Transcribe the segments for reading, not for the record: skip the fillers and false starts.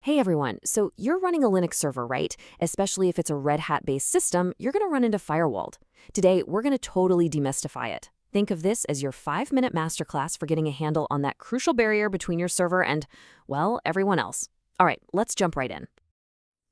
Hey everyone, so you're running a Linux server, right? Especially if it's a Red Hat-based system, you're going to run into firewalled. Today, we're going to totally demystify it. Think of this as your 5-minute masterclass for getting a handle on that crucial barrier between your server and, well, everyone else. All right, let's jump right in.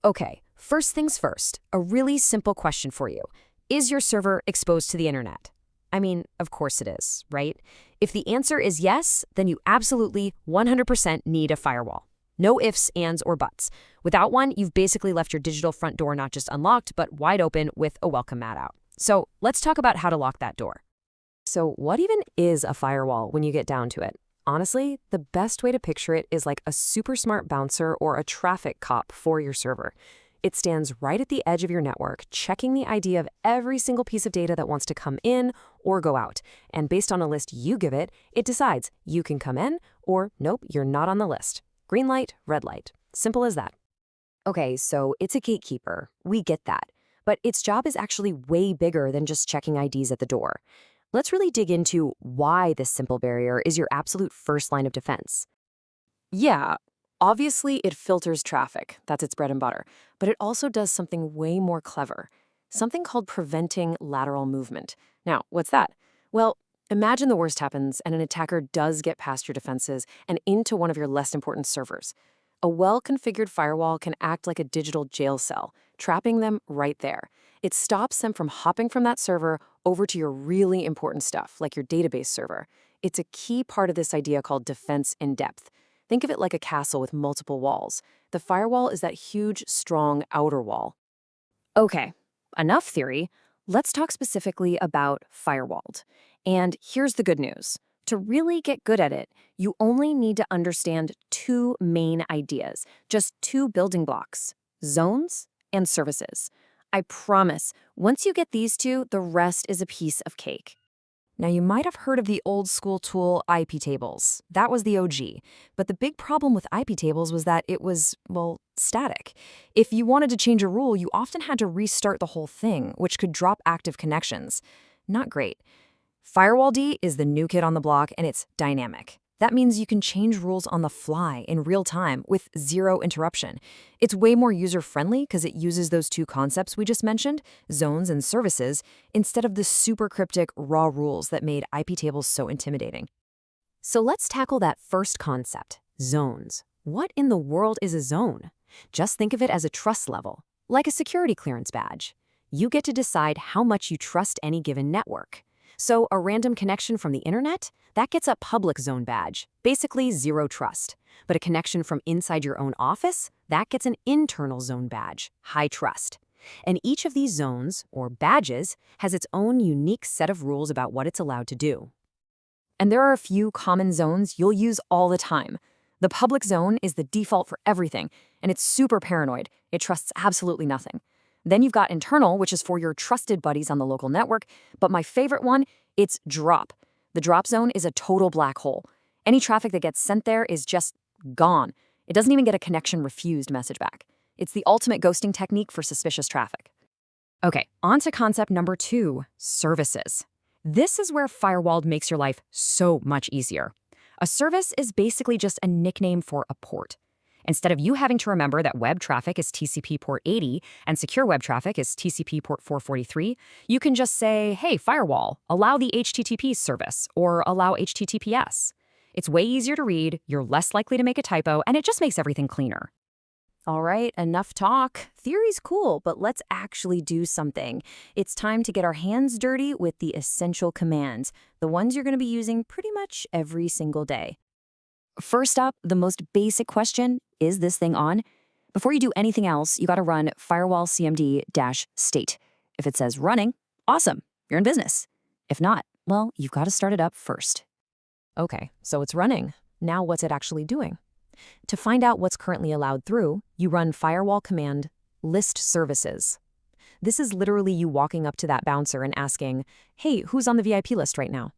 Okay, first things first, a really simple question for you. Is your server exposed to the internet? I mean, of course it is, right? If the answer is yes, then you absolutely 100% need a firewall. No ifs, ands, or buts. Without one, you've basically left your digital front door not just unlocked, but wide open with a welcome mat out. So let's talk about how to lock that door. So what even is a firewall when you get down to it? Honestly, the best way to picture it is like a super smart bouncer or a traffic cop for your server. It stands right at the edge of your network, checking the ID of every single piece of data that wants to come in or go out. And based on a list you give it, it decides you can come in or nope, you're not on the list. Green light, red light. Simple as that. Okay, so it's a gatekeeper. We get that. But its job is actually way bigger than just checking IDs at the door. Let's really dig into why this simple barrier is your absolute first line of defense. Yeah, obviously it filters traffic. That's its bread and butter. But it also does something way more clever. Something called preventing lateral movement. Now, what's that? Well, imagine the worst happens and an attacker does get past your defenses and into one of your less important servers. A well-configured firewall can act like a digital jail cell, trapping them right there. It stops them from hopping from that server over to your really important stuff, like your database server. It's a key part of this idea called defense in depth. Think of it like a castle with multiple walls. The firewall is that huge, strong outer wall. Okay, enough theory. Let's talk specifically about firewalled. And here's the good news. To really get good at it, you only need to understand two main ideas, just two building blocks, zones and services. I promise, once you get these two, the rest is a piece of cake. Now, you might have heard of the old school tool IP tables. That was the OG. But the big problem with IP tables was that it was, well, static. If you wanted to change a rule, you often had to restart the whole thing, which could drop active connections. Not great. FirewallD is the new kid on the block, and it's dynamic. That means you can change rules on the fly in real time with zero interruption. It's way more user-friendly because it uses those two concepts we just mentioned, zones and services, instead of the super cryptic raw rules that made IP tables so intimidating. So let's tackle that first concept, zones. What in the world is a zone? Just think of it as a trust level, like a security clearance badge. You get to decide how much you trust any given network. So a random connection from the internet, that gets a public zone badge, basically zero trust. But a connection from inside your own office, that gets an internal zone badge, high trust. And each of these zones, or badges, has its own unique set of rules about what it's allowed to do. And there are a few common zones you'll use all the time. The public zone is the default for everything, and it's super paranoid. It trusts absolutely nothing. Then you've got internal, which is for your trusted buddies on the local network. But my favorite one, it's drop. The drop zone is a total black hole. Any traffic that gets sent there is just gone. It doesn't even get a connection refused message back. It's the ultimate ghosting technique for suspicious traffic. Okay, on to concept number 2, services. This is where firewalled makes your life so much easier. A service is basically just a nickname for a port. Instead of you having to remember that web traffic is TCP port 80 and secure web traffic is TCP port 443, you can just say, hey, firewall, allow the HTTP service or allow HTTPS. It's way easier to read, you're less likely to make a typo, and it just makes everything cleaner. All right, enough talk. Theory's cool, but let's actually do something. It's time to get our hands dirty with the essential commands, the ones you're going to be using pretty much every single day. First up, the most basic question, is this thing on? Before you do anything else, you got to run firewall cmd-state. If it says running, awesome, you're in business. If not, well, you've got to start it up first. Okay, so it's running. Now what's it actually doing? To find out what's currently allowed through, you run firewall command list services. This is literally you walking up to that bouncer and asking, hey, who's on the VIP list right now?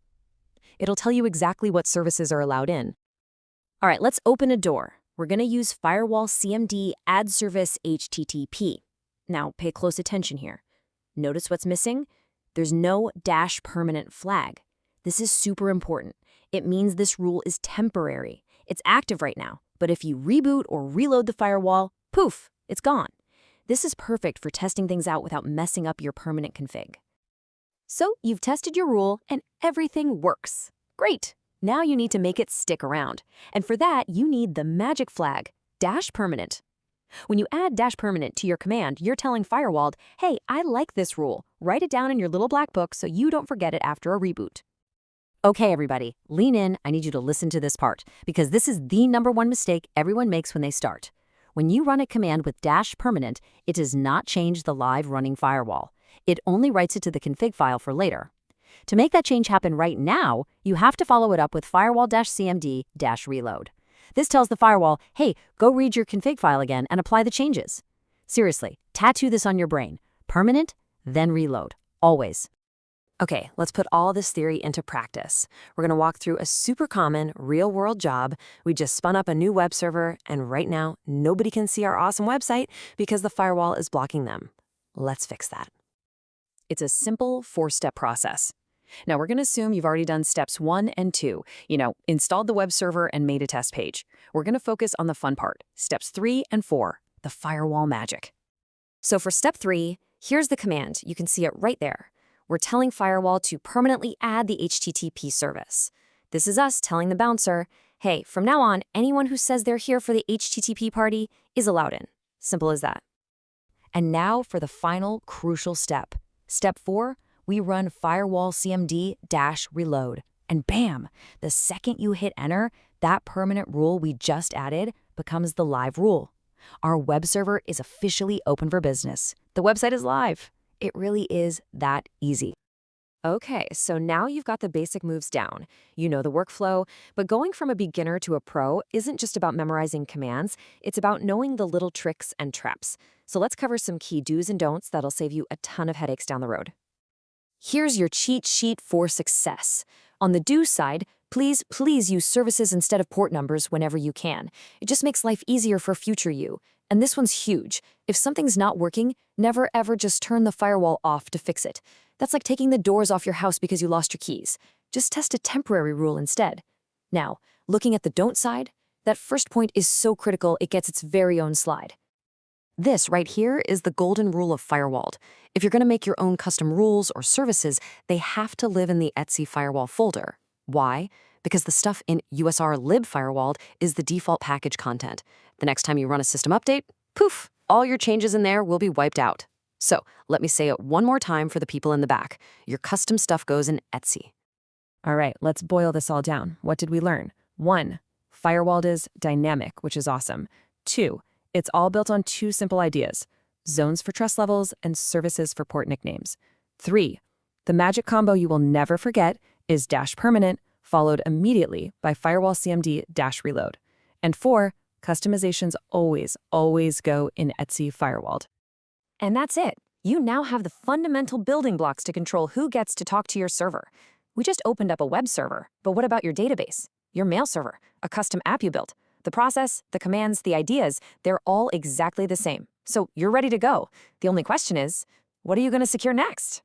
It'll tell you exactly what services are allowed in. All right, let's open a door. We're going to use firewall cmd add service HTTP. Now, pay close attention here. Notice what's missing? There's no dash permanent flag. This is super important. It means this rule is temporary. It's active right now, But if you reboot or reload the firewall, poof, it's gone. This is perfect for testing things out without messing up your permanent config. So you've tested your rule and everything works. Great. Now you need to make it stick around. And for that, you need the magic flag, -permanent. When you add -permanent to your command, you're telling Firewall, hey, I like this rule. Write it down in your little black book so you don't forget it after a reboot. Okay, everybody, lean in. I need you to listen to this part, because this is the #1 mistake everyone makes when they start. When you run a command with -permanent, it does not change the live running firewall. It only writes it to the config file for later. To make that change happen right now, you have to follow it up with firewall-cmd-reload. This tells the firewall, hey, go read your config file again and apply the changes. Seriously, tattoo this on your brain. Permanent, then reload. Always. Okay, let's put all this theory into practice. We're going to walk through a super common, real-world job. We just spun up a new web server, and right now, nobody can see our awesome website because the firewall is blocking them. Let's fix that. It's a simple 4-step process. Now, we're going to assume you've already done steps 1 and 2. Installed the web server and made a test page. We're going to focus on the fun part, steps 3 and 4, the firewall magic. So for step 3, here's the command. You can see it right there. We're telling Firewall to permanently add the HTTP service. This is us telling the bouncer, hey, from now on, anyone who says they're here for the HTTP party is allowed in. Simple as that. And now for the final crucial step. Step 4, we run firewall cmd-reload. And bam, the second you hit enter, that permanent rule we just added becomes the live rule. Our web server is officially open for business. The website is live. It really is that easy. Okay, so now you've got the basic moves down. You know the workflow, but going from a beginner to a pro isn't just about memorizing commands, it's about knowing the little tricks and traps. So let's cover some key do's and don'ts that'll save you a ton of headaches down the road. Here's your cheat sheet for success. On the do side, please use services instead of port numbers whenever you can. It just makes life easier for future you. And this one's huge. If something's not working, never ever just turn the firewall off to fix it. That's like taking the doors off your house because you lost your keys. Just test a temporary rule instead. Now, looking at the don't side, that first point is so critical it gets its very own slide. This right here is the golden rule of Firewall. If you're going to make your own custom rules or services, they have to live in the etc firewall folder. Why? Because the stuff in usr lib firewall is the default package content. The next time you run a system update, poof, all your changes in there will be wiped out. So let me say it one more time for the people in the back. Your custom stuff goes in etc. All right, let's boil this all down. What did we learn? 1, Firewall is dynamic, which is awesome. 2, it's all built on 2 simple ideas: zones for trust levels and services for port nicknames. 3, the magic combo you will never forget is -permanent, followed immediately by firewall cmd-reload. And 4, customizations always go in etc firewall. And that's it. You now have the fundamental building blocks to control who gets to talk to your server. We just opened up a web server, but what about your database, your mail server, a custom app you built? The process, the commands, the ideas, they're all exactly the same. So you're ready to go. The only question is, what are you going to secure next?